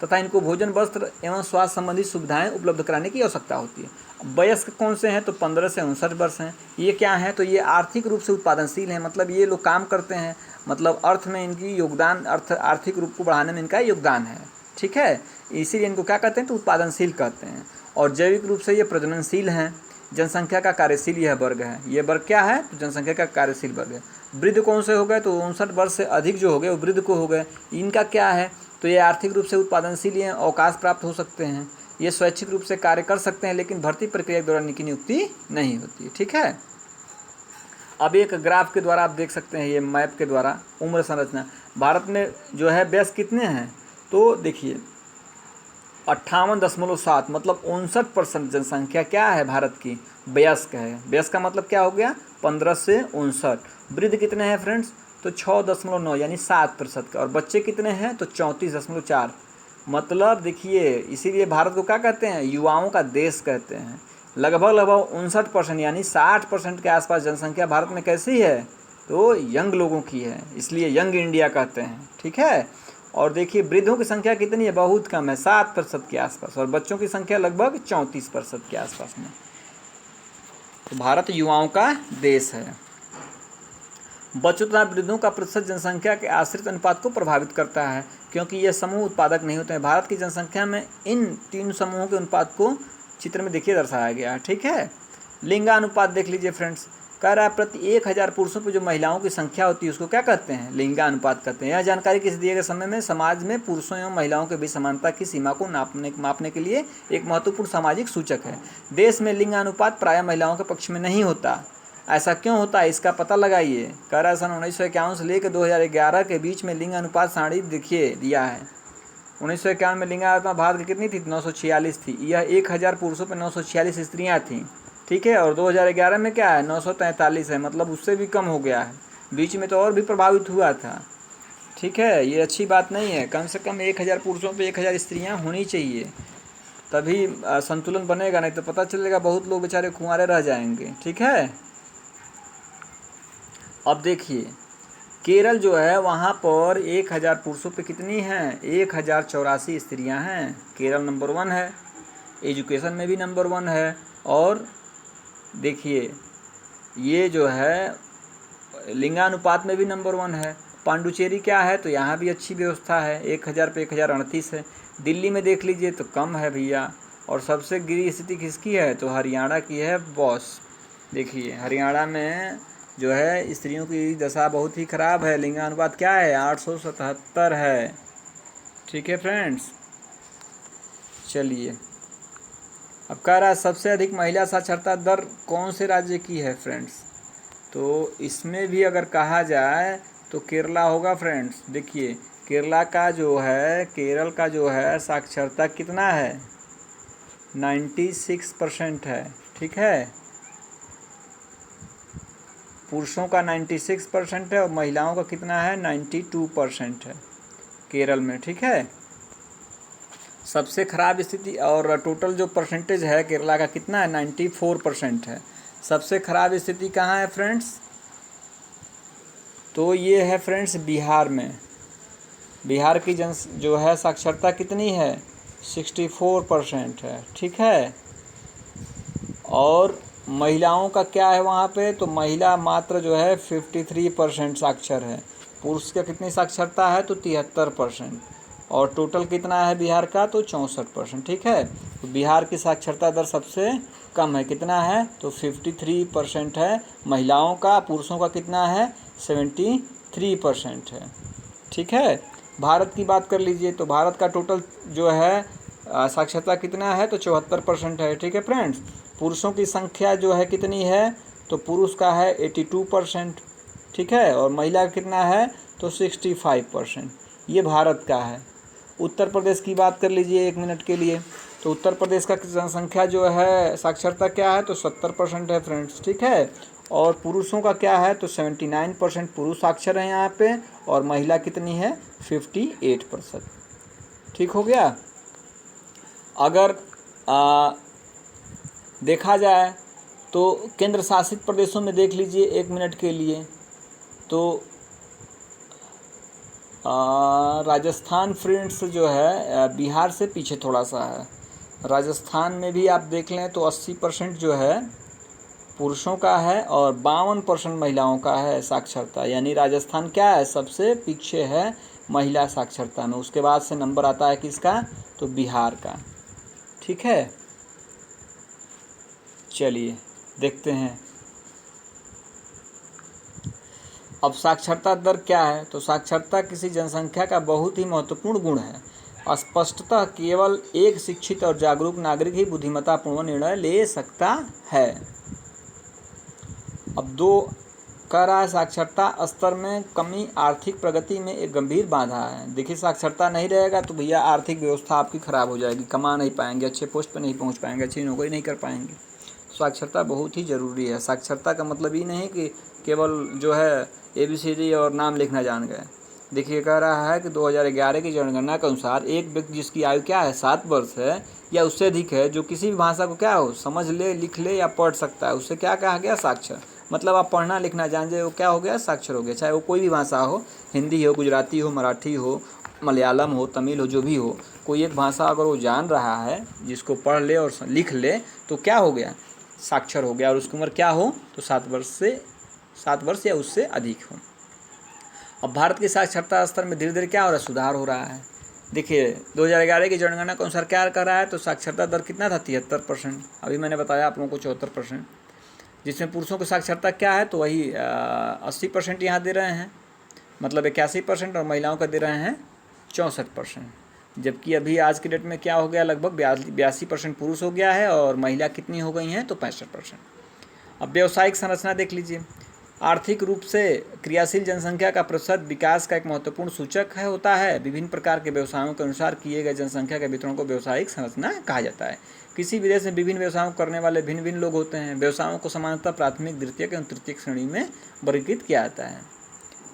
A: तथा इनको भोजन, वस्त्र एवं स्वास्थ्य संबंधी सुविधाएं उपलब्ध कराने की आवश्यकता होती है। वयस्क कौन से हैं? तो 15 से 59 वर्ष हैं। ये क्या हैं? तो ये आर्थिक रूप से उत्पादनशील हैं, मतलब ये लोग काम करते हैं, मतलब अर्थ में इनकी योगदान, आर्थिक रूप को बढ़ाने में इनका योगदान है। ठीक है, इसीलिए इनको क्या कहते हैं? तो उत्पादनशील कहते हैं। और जैविक रूप से ये प्रजननशील हैं। जनसंख्या का कार्यशील यह वर्ग है। ये वर्ग क्या है? तो जनसंख्या का कार्यशील वर्ग है। वृद्ध कौन से हो गए? तो 59 वर्ष से अधिक जो हो गए वो वृद्ध को हो गए। इनका क्या है? तो ये आर्थिक रूप से उत्पादनशील हैं, अवकाश प्राप्त हो सकते हैं, ये स्वैच्छिक रूप से कार्य कर सकते हैं, लेकिन भर्ती प्रक्रिया के दौरान इनकी नियुक्ति नहीं होती। ठीक है, अब एक ग्राफ के द्वारा आप देख सकते हैं, ये मैप के द्वारा उम्र संरचना। भारत में जो है वयस्क कितने हैं? तो देखिए 58.7, मतलब 59% जनसंख्या क्या है भारत की? वयस्क है। वयस्क का मतलब क्या हो गया? 15 से 59। वृद्ध कितने हैं फ्रेंड्स? तो 6.9 यानी 7% का। और बच्चे कितने हैं? तो 34.4। मतलब देखिए, इसीलिए भारत को क्या कहते हैं? युवाओं का देश कहते हैं। लगभग 59% यानी 60% के आसपास जनसंख्या भारत में कैसी है? तो यंग लोगों की है, इसलिए यंग इंडिया कहते हैं। ठीक है, और देखिए वृद्धों की संख्या कितनी है? बहुत कम है, 7% के आसपास, और बच्चों की संख्या लगभग 34% के आसपास में। तो भारत युवाओं का देश है। बच्चों तथा वृद्धों का प्रतिशत जनसंख्या के आश्रित अनुपात को प्रभावित करता है, क्योंकि ये समूह उत्पादक नहीं होते हैं। भारत की जनसंख्या में इन 3 समूहों के अनुपात को चित्र में देखिए दर्शाया गया है। ठीक है, लिंगानुपात देख लीजिए फ्रेंड्स। कह रहा है प्रति 1000 पुरुषों पर जो महिलाओं की संख्या होती है उसको क्या कहते हैं? लिंगानुपात कहते हैं। यह जानकारी किसी दिए गए समय में समाज में पुरुषों एवं महिलाओं के बीच समानता की सीमा को मापने के लिए एक महत्वपूर्ण सामाजिक सूचक है। देश में लिंगानुपात प्रायः महिलाओं के पक्ष में नहीं होता। ऐसा क्यों होता है, इसका पता लगाइए। कह रहा है सन 1951 से लेकर 2011 के बीच में लिंग अनुपात सारणी देखिए दिया है। 1951 में लिंगानुपात भारत की कितनी थी? 946 थी। यह 1000 पुरुषों पर 946 स्त्रियां थीं। ठीक है, और 2011 में क्या है? 943 है, मतलब उससे भी कम हो गया है। बीच में तो और भी प्रभावित हुआ था। ठीक है, ये अच्छी बात नहीं है। कम से कम 1000 पुरुषों पर 1000 स्त्रियाँ होनी चाहिए, तभी संतुलन बनेगा, नहीं तो पता चलेगा बहुत लोग बेचारे कुंवारे रह जाएंगे। ठीक है, अब देखिए केरल जो है वहाँ पर 1000 पुरुषों पे कितनी हैं? 1084 स्त्रियाँ हैं। केरल नंबर 1 है, एजुकेशन में भी नंबर 1 है। और देखिए ये जो है लिंगानुपात में भी नंबर 1 है। पांडुचेरी क्या है? तो यहाँ भी अच्छी व्यवस्था है, 1000 पे 1038 है। दिल्ली में देख लीजिए तो कम है भैया। और सबसे गिरी स्थिति किसकी है? तो हरियाणा की है बॉस। देखिए हरियाणा में जो है स्त्रियों की दशा बहुत ही ख़राब है। लिंगानुपात क्या है? 877 है। ठीक है फ्रेंड्स, चलिए अब कह रहा है सबसे अधिक महिला साक्षरता दर कौन से राज्य की है फ्रेंड्स? तो इसमें भी अगर कहा जाए तो केरला होगा फ्रेंड्स। देखिए केरल का जो है साक्षरता कितना है? 96% है। ठीक है, पुरुषों का 96% है और महिलाओं का कितना है? 92% है केरल में। ठीक है, सबसे ख़राब स्थिति और टोटल जो परसेंटेज है केरला का कितना है? 94% है। सबसे ख़राब स्थिति कहाँ है फ्रेंड्स? तो ये है फ्रेंड्स बिहार में। बिहार की जो है साक्षरता कितनी है? 64% है। ठीक है, और महिलाओं का क्या है वहाँ पे? तो महिला मात्र जो है 53% साक्षर है। पुरुष का कितनी साक्षरता है? तो 73%। और टोटल कितना है बिहार का? तो 64%। ठीक है, तो बिहार की साक्षरता दर सबसे कम है। कितना है? तो 53% है महिलाओं का। पुरुषों का कितना है? 73% है। ठीक है, भारत की बात कर लीजिए तो भारत का टोटल जो है साक्षरता कितना है? तो 74% है। ठीक है फ्रेंड्स, पुरुषों की संख्या जो है कितनी है? तो पुरुष का है 82%। ठीक है, और महिला का कितना है? तो 65%। ये भारत का है। उत्तर प्रदेश की बात कर लीजिए 1 मिनट के लिए। तो उत्तर प्रदेश का जनसंख्या जो है साक्षरता क्या है? तो 70% है फ्रेंड्स। ठीक है, और पुरुषों का क्या है? तो 79% पुरुष साक्षर हैं यहाँ पे, और महिला कितनी है? 58%। ठीक हो गया। अगर देखा जाए तो केंद्र शासित प्रदेशों में देख लीजिए 1 मिनट के लिए। तो राजस्थान फ्रेंड्स जो है बिहार से पीछे थोड़ा सा है। राजस्थान में भी आप देख लें तो 80% जो है पुरुषों का है और 52% महिलाओं का है साक्षरता, यानी राजस्थान क्या है, सबसे पीछे है महिला साक्षरता में। उसके बाद से नंबर आता है किसका, तो बिहार का। ठीक है, चलिए देखते हैं अब साक्षरता दर क्या है। तो साक्षरता किसी जनसंख्या का बहुत ही महत्वपूर्ण गुण है। स्पष्टतः केवल एक शिक्षित और जागरूक नागरिक ही बुद्धिमत्तापूर्ण निर्णय ले सकता है। अब 2 कह रहा है साक्षरता स्तर में कमी आर्थिक प्रगति में एक गंभीर बाधा है। देखिए साक्षरता नहीं रहेगा तो भैया आर्थिक व्यवस्था आपकी खराब हो जाएगी, कमा नहीं पाएंगे, अच्छे पोस्ट पर नहीं पहुंच पाएंगे, अच्छी नौकरी नहीं कर पाएंगे। साक्षरता बहुत ही ज़रूरी है। साक्षरता का मतलब ये नहीं कि केवल जो है ABCD और नाम लिखना जान गए। देखिए कह रहा है कि 2011 की जनगणना के अनुसार एक व्यक्ति जिसकी आयु क्या है 7 वर्ष है या उससे अधिक है, जो किसी भी भाषा को क्या हो समझ ले, लिख ले या पढ़ सकता है, उससे क्या कहा गया, साक्षर। मतलब आप पढ़ना लिखना जान जाए वो क्या हो गया, साक्षर हो गया। चाहे वो कोई भी भाषा हो, हिंदी हो, गुजराती हो, मराठी हो, मलयालम हो, तमिल हो, जो भी हो, कोई एक भाषा अगर वो जान रहा है, जिसको पढ़ ले और लिख ले, तो क्या हो गया, साक्षर हो गया। और उसकी उम्र क्या हो, तो 7 वर्ष या उससे अधिक हो। अब भारत की साक्षरता स्तर में धीरे धीरे क्या हो रहा है, सुधार हो रहा है। देखिए 2011 की जनगणना के अनुसार क्या कर रहा है, तो साक्षरता दर कितना था, 73%। अभी मैंने बताया आप लोगों को 74%, जिसमें पुरुषों की साक्षरता क्या है, तो वही 80% यहाँ दे रहे हैं, मतलब 81%, और महिलाओं का दे रहे हैं 64%। जबकि अभी आज की डेट में क्या हो गया, लगभग 82% पुरुष हो गया है और महिला कितनी हो गई हैं, तो 65%। अब व्यावसायिक संरचना देख लीजिए। आर्थिक रूप से क्रियाशील जनसंख्या का प्रतिशत विकास का एक महत्वपूर्ण सूचक होता है। विभिन्न प्रकार के व्यवसायों के अनुसार किए गए जनसंख्या के वितरण को व्यावसायिक संरचना कहा जाता है। किसी भी देश में विभिन्न व्यवसायों करने वाले भिन्न भिन्न लोग होते हैं। व्यवसायों को सामान्यतः प्राथमिक, द्वितीयक एवं तृतीयक श्रेणी में वर्गीकृत किया जाता है।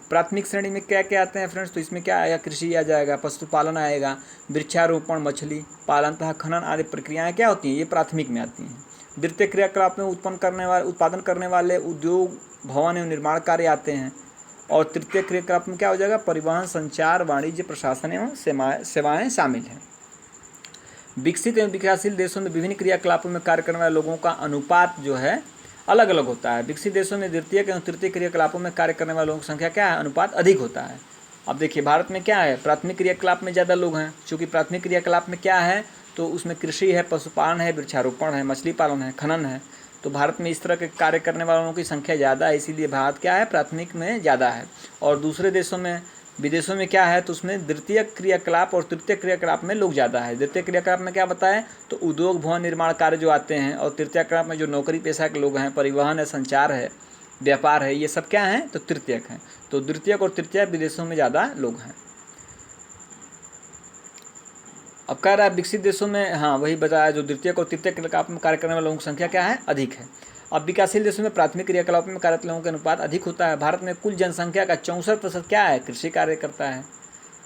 A: प्राथमिक श्रेणी में क्या क्या आते हैं फ्रेंड्स, तो इसमें क्या आएगा, कृषि आ जाएगा, पशुपालन आएगा, वृक्षारोपण, मछली पालन तथा खनन आदि प्रक्रियाएं क्या होती हैं, ये प्राथमिक में आती हैं। द्वितीय क्रियाकलाप में उत्पादन करने वाले उद्योग, भवन एवं निर्माण कार्य आते हैं। और तृतीय क्रियाकलाप में क्या हो जाएगा, परिवहन, संचार, वाणिज्य, प्रशासन एवं सेवाएं शामिल हैं। विकसित एवं विकासशील देशों में विभिन्न क्रियाकलापों में कार्य करने वाले लोगों का अनुपात जो है अलग अलग होता है। विकसित देशों में द्वितीय एवं तृतीय क्रियाकलापों में कार्य करने वाले लोगों की संख्या क्या है, अनुपात अधिक होता है। अब देखिए भारत में क्या है, प्राथमिक क्रियाकलाप में ज़्यादा लोग हैं। चूँकि प्राथमिक क्रियाकलाप में क्या है, तो उसमें कृषि है, पशुपालन है, वृक्षारोपण है, मछली पालन है, खनन है। तो भारत में इस तरह के कार्य करने वालों की संख्या ज़्यादा है, इसीलिए भारत क्या है, प्राथमिक में ज़्यादा है। और दूसरे देशों में, विदेशों में क्या है, तो उसमें द्वितीय क्रियाकलाप और तृतीय क्रियाकलाप में लोग ज़्यादा है। द्वितीय क्रियाकलाप में क्या बताएं, तो उद्योग, भवन, निर्माण कार्य जो आते हैं। और तृतीय क्रियाकलाप में जो नौकरी पेशा के लोग हैं, परिवहन है, संचार है, व्यापार है, ये सब क्या हैं, तो तृतीयक हैं। तो द्वितीयक और तृतीयक विदेशों में ज़्यादा लोग हैं। अब कह रहा है विकसित देशों में, हाँ वही बताया, जो द्वितीयक और तृतीयक क्रियाकलाप में कार्य करने वाले लोगों की संख्या क्या है, अधिक है। अब विकासशील देशों में प्राथमिक क्रियाकलाप में कार्यरत लोगों का अनुपात अधिक होता है। भारत में कुल जनसंख्या का 64% क्या है, कृषि कार्य करता है।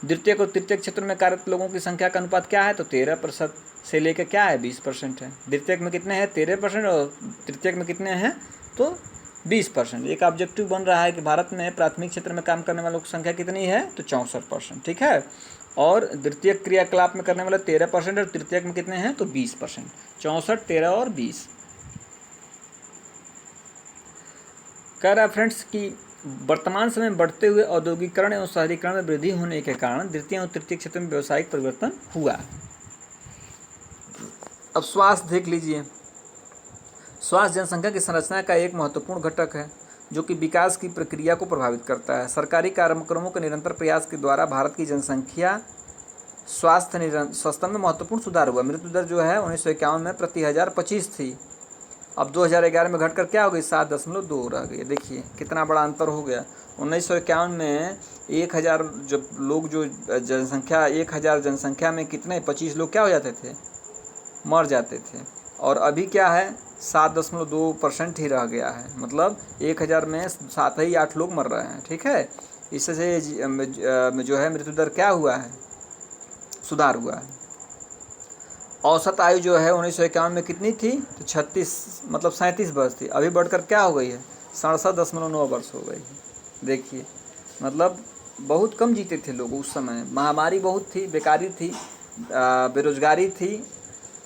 A: द्वितीयक और तृतीयक क्षेत्र में कार्यरत लोगों की संख्या का अनुपात क्या है, तो 13% से लेकर क्या है, 20% है। द्वितीयक में कितने हैं, 13%, और तृतीयक में कितने हैं, तो 20%। एक ऑब्जेक्टिव बन रहा है कि भारत में प्राथमिक क्षेत्र में काम करने वालों की संख्या कितनी है, तो 64%। ठीक है, और द्वितीय क्रियाकलाप में करने वाले 13% और तृतीयक में कितने हैं, तो 20%। 64, 13 और 20। कह रहा है फ्रेंड्स कि वर्तमान समय में बढ़ते हुए औद्योगिकरण एवं शहरीकरण में वृद्धि होने के कारण द्वितीय और तृतीय क्षेत्र में व्यावसायिक परिवर्तन हुआ। अब स्वास्थ्य देख लीजिए। स्वास्थ्य जनसंख्या की संरचना का एक महत्वपूर्ण घटक है जो कि विकास की प्रक्रिया को प्रभावित करता है। सरकारी कार्यक्रमों के निरंतर प्रयास के द्वारा भारत की जनसंख्या स्वास्थ्य में महत्वपूर्ण सुधार हुआ। मृत्यु दर जो है 1951 में प्रति 1000 25 थी, अब 2011 में घटकर क्या हो गई, 7.2 रह गई। देखिए कितना बड़ा अंतर हो गया। 1951 में 1000 जब लोग जो जनसंख्या 1000 जनसंख्या में कितने 25 लोग क्या हो जाते थे, मर जाते थे। और अभी क्या है, 7.2% ही रह गया है। मतलब 1000 में 7 ही 8 लोग मर रहे हैं। ठीक है, इससे जो है मृत्यु दर क्या हुआ है, सुधार हुआ है। औसत आयु जो है 1951 में कितनी थी, तो 37 वर्ष थी। अभी बढ़कर क्या हो गई है, 67.9 वर्ष हो गई है। देखिए मतलब बहुत कम जीते थे लोग उस समय। महामारी बहुत थी, बेकारी थी, बेरोजगारी थी,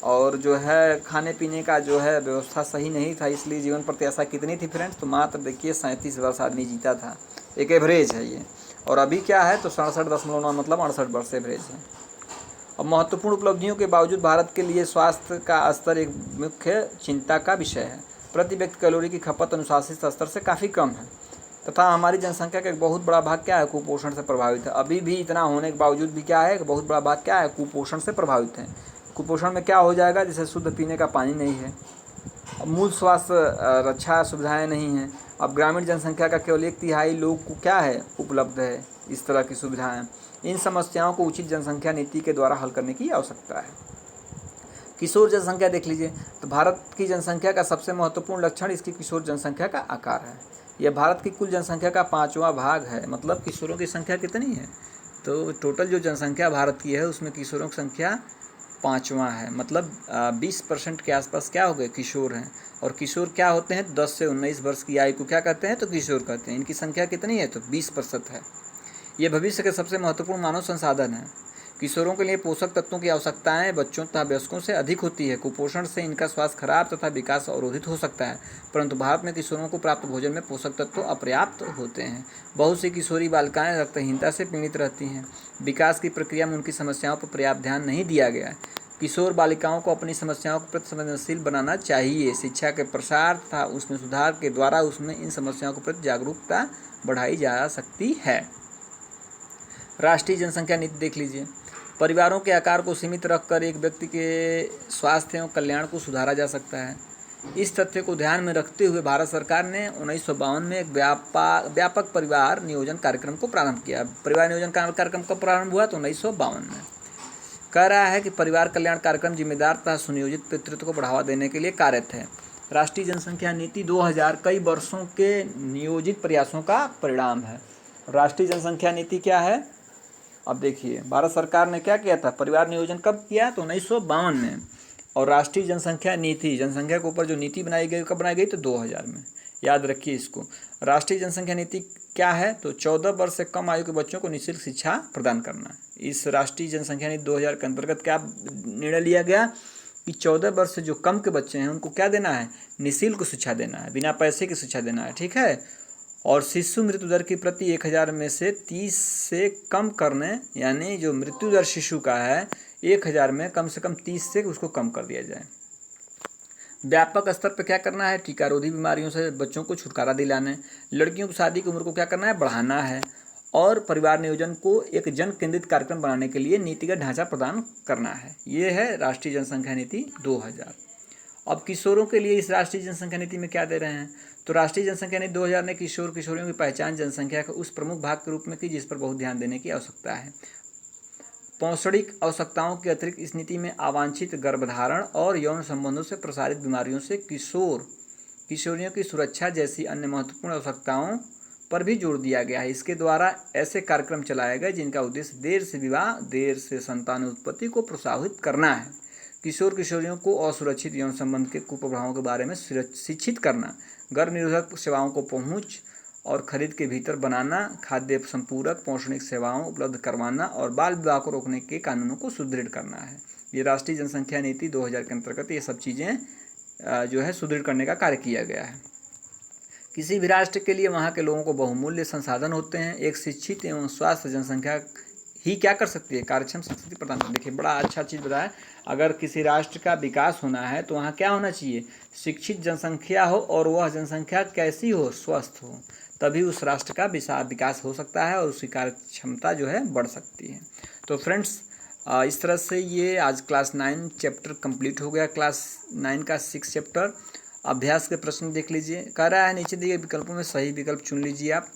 A: और जो है खाने पीने का जो है व्यवस्था सही नहीं था, इसलिए जीवन प्रत्याशा कितनी थी फ्रेंड्स, तो मात्र देखिए 37 वर्ष आदमी जीता था। एक एवरेज है ये। और अभी क्या है तो 67.9 मतलब 68 वर्ष एवरेज है। अब महत्वपूर्ण उपलब्धियों के बावजूद भारत के लिए स्वास्थ्य का स्तर एक मुख्य चिंता का विषय है। प्रति व्यक्ति कैलोरी की खपत अनुशासित स्तर से काफ़ी कम है, तथा हमारी जनसंख्या का एक बहुत बड़ा भाग क्या है, कुपोषण से प्रभावित है। अभी भी इतना होने के बावजूद भी क्या है, बहुत बड़ा भाग क्या है, कुपोषण से प्रभावित है। कुपोषण में क्या हो जाएगा, जैसे शुद्ध पीने का पानी नहीं है, अब मूल स्वास्थ्य रक्षा सुविधाएं नहीं हैं। अब ग्रामीण जनसंख्या का केवल 1/3 लोग को क्या है, उपलब्ध है इस तरह की सुविधाएं। इन समस्याओं को उचित जनसंख्या नीति के द्वारा हल करने की आवश्यकता है। किशोर जनसंख्या देख लीजिए, तो भारत की जनसंख्या का सबसे महत्वपूर्ण लक्षण इसकी किशोर जनसंख्या का आकार है। यह भारत की कुल जनसंख्या का 5वां भाग है। मतलब किशोरों की संख्या कितनी है, तो टोटल जो जनसंख्या भारत की है उसमें किशोरों की संख्या 5वां है। मतलब 20% के आसपास क्या हो गए, किशोर हैं। और किशोर क्या होते हैं, 10 से 19 वर्ष की आयु को क्या कहते हैं, तो किशोर कहते हैं। इनकी संख्या कितनी है, तो 20% है। ये भविष्य के सबसे महत्वपूर्ण मानव संसाधन है। किशोरों के लिए पोषक तत्वों की आवश्यकताएं बच्चों तथा वयस्कों से अधिक होती है। कुपोषण से इनका स्वास्थ्य खराब तथा विकास अवरोधित हो सकता है, परंतु भारत में किशोरों को प्राप्त भोजन में पोषक तत्व अपर्याप्त होते हैं। बहुत सी किशोरी बालिकाएं रक्तहीनता से पीड़ित रहती हैं। विकास की प्रक्रिया में उनकी समस्याओं पर पर्याप्त ध्यान नहीं दिया गया है। किशोर बालिकाओं को अपनी समस्याओं के प्रति संवेदनशील बनाना चाहिए। शिक्षा के प्रसार तथा उसमें सुधार के द्वारा उसमें इन समस्याओं के प्रति जागरूकता बढ़ाई जा सकती है। राष्ट्रीय जनसंख्या नीति देख लीजिए। परिवारों के आकार को सीमित रखकर एक व्यक्ति के स्वास्थ्य एवं कल्याण को सुधारा जा सकता है। इस तथ्य को ध्यान में रखते हुए भारत सरकार ने 1952 में एक व्यापक परिवार नियोजन कार्यक्रम को प्रारंभ किया। परिवार नियोजन कार्यक्रम कब प्रारंभ हुआ, तो 1952 में। कह रहा है कि परिवार कल्याण कार्यक्रम जिम्मेदार तथा सुनियोजित पितृत्व को बढ़ावा देने के लिए कार्यरत है। राष्ट्रीय जनसंख्या नीति 2000 कई वर्षों के नियोजित प्रयासों का परिणाम है। राष्ट्रीय जनसंख्या नीति क्या है, अब देखिए भारत सरकार ने क्या किया था, परिवार नियोजन कब किया, तो 1952 में। और राष्ट्रीय जनसंख्या नीति, जनसंख्या के ऊपर जो नीति बनाई गई कब बनाई गई, तो 2000 में। याद रखिए इसको। राष्ट्रीय जनसंख्या नीति क्या है, तो 14 वर्ष से कम आयु के बच्चों को निःशुल्क शिक्षा प्रदान करना। इस राष्ट्रीय जनसंख्या नीति 2000 के अंतर्गत क्या निर्णय लिया गया कि 14 वर्ष से जो कम के बच्चे हैं उनको क्या देना है, निःशुल्क शिक्षा देना है, बिना पैसे की शिक्षा देना है, ठीक है। और शिशु मृत्यु दर की प्रति 1000 में से 30 से कम करने, यानी जो मृत्यु दर शिशु का है 1000 में कम से कम 30 से उसको कम कर दिया जाए। व्यापक स्तर पर क्या करना है, टीकारोधी बीमारियों से बच्चों को छुटकारा दिलाने। लड़कियों की शादी की उम्र को क्या करना है, बढ़ाना है। और परिवार नियोजन को एक जन केंद्रित कार्यक्रम बनाने के लिए नीतिगत ढांचा प्रदान करना है। ये है राष्ट्रीय जनसंख्या नीति 2000। अब किशोरों के लिए इस राष्ट्रीय जनसंख्या नीति में क्या दे रहे हैं, तो राष्ट्रीय जनसंख्या नीति 2000 ने किशोर किशोरियों की पहचान जनसंख्या के उस प्रमुख भाग के रूप में की जिस पर बहुत ध्यान देने की आवश्यकता है। पौषणिक आवश्यकताओं के अतिरिक्त इस नीति में अवांछित गर्भधारण और यौन संबंधों से प्रसारित बीमारियों से किशोरियों की सुरक्षा जैसी अन्य महत्वपूर्ण आवश्यकताओं पर भी जोर दिया गया है। इसके द्वारा ऐसे कार्यक्रम चलाए गए जिनका उद्देश्य देर से विवाह, देर से संतान उत्पत्ति को प्रोत्साहित करना है। किशोर किशोरियों को असुरक्षित यौन संबंध के कुप्रभावों के बारे में शिक्षित करना, गर्भ निरोधक सेवाओं को पहुंच और खरीद के भीतर बनाना, खाद्य संपूरक पौषणिक सेवाओं उपलब्ध करवाना और बाल विवाह को रोकने के कानूनों को सुदृढ़ करना है। ये राष्ट्रीय जनसंख्या नीति 2000 के अंतर्गत ये सब चीज़ें जो है सुदृढ़ करने का कार्य किया गया है। किसी भी राष्ट्र के लिए वहाँ के लोगों को बहुमूल्य संसाधन होते हैं। एक शिक्षित एवं स्वास्थ्य जनसंख्या ही क्या कर सकती है, कार्यक्षम संस्कृति प्रदान कर। देखिए बड़ा अच्छा चीज़ बताया, अगर किसी राष्ट्र का विकास होना है तो वहाँ क्या होना चाहिए, शिक्षित जनसंख्या हो, और वह जनसंख्या कैसी हो, स्वस्थ हो, तभी उस राष्ट्र का विकास हो सकता है और उसकी कार्य क्षमता जो है बढ़ सकती है। तो फ्रेंड्स इस तरह से ये आज क्लास 9 चैप्टर कंप्लीट हो गया। क्लास 9 का 6 चैप्टर। अभ्यास के प्रश्न देख लीजिए। कह रहा है नीचे दिए विकल्पों में सही विकल्प चुन लीजिए आप।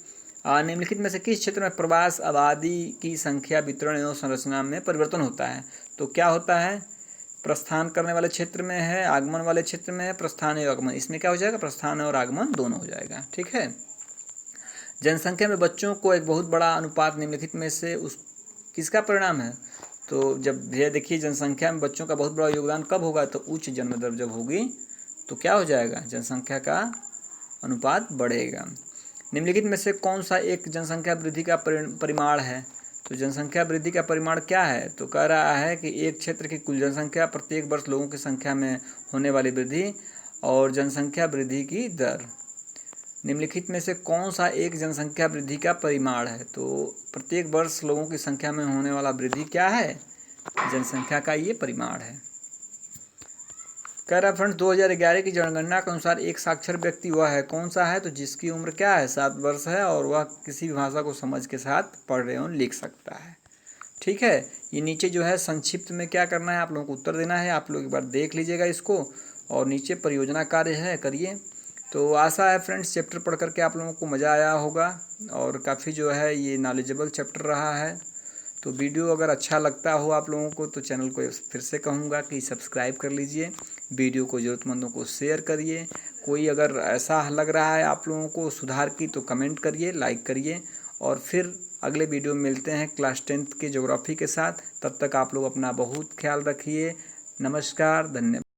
A: निम्नलिखित में से किस क्षेत्र में प्रवास आबादी की संख्या, वितरण एवं संरचना में परिवर्तन होता है, तो क्या होता है, प्रस्थान करने वाले क्षेत्र में है, आगमन वाले क्षेत्र में है, प्रस्थान एवं आगमन, इसमें क्या हो जाएगा, प्रस्थान और आगमन दोनों हो जाएगा, ठीक है। जनसंख्या में बच्चों को एक बहुत बड़ा अनुपात निम्नलिखित में से उस किसका परिणाम है, तो जब ये देखिए जनसंख्या में बच्चों का बहुत बड़ा योगदान कब होगा, तो उच्च जन्म दर जब होगी तो क्या हो जाएगा, जनसंख्या का अनुपात बढ़ेगा। निम्नलिखित में से कौन सा एक जनसंख्या वृद्धि का परिमाण है? तो जनसंख्या वृद्धि का परिमाण क्या है? तो कह रहा है कि एक क्षेत्र की कुल जनसंख्या, प्रत्येक वर्ष लोगों की संख्या में होने वाली वृद्धि और जनसंख्या वृद्धि की दर। निम्नलिखित में से कौन सा एक जनसंख्या वृद्धि का परिमाण है? तो प्रत्येक वर्ष लोगों की संख्या में होने वाला वृद्धि क्या है? जनसंख्या का ये परिमाण है। कह रहा फ्रेंड्स 2011 की जनगणना के अनुसार एक साक्षर व्यक्ति वह है, कौन सा है? तो जिसकी उम्र क्या है? 7 वर्ष है और वह किसी भी भाषा को समझ के साथ पढ़ एवं लिख सकता है। ठीक है, ये नीचे जो है संक्षिप्त में क्या करना है, आप लोगों को उत्तर देना है। आप लोग एक बार देख लीजिएगा इसको और नीचे परियोजना कार्य है, करिए। तो आशा है फ्रेंड्स चैप्टर पढ़ करके आप लोगों को मज़ा आया होगा और काफ़ी जो है ये नॉलेजेबल चैप्टर रहा है। तो वीडियो अगर अच्छा लगता हो आप लोगों को तो चैनल को फिर से कहूँगा कि सब्सक्राइब कर लीजिए, वीडियो को ज़रूरतमंदों को शेयर करिए। कोई अगर ऐसा लग रहा है आप लोगों को सुधार की तो कमेंट करिए, लाइक करिए और फिर अगले वीडियो में मिलते हैं क्लास 10th के ज्योग्राफी के साथ। तब तक आप लोग अपना बहुत ख्याल रखिए। नमस्कार, धन्यवाद।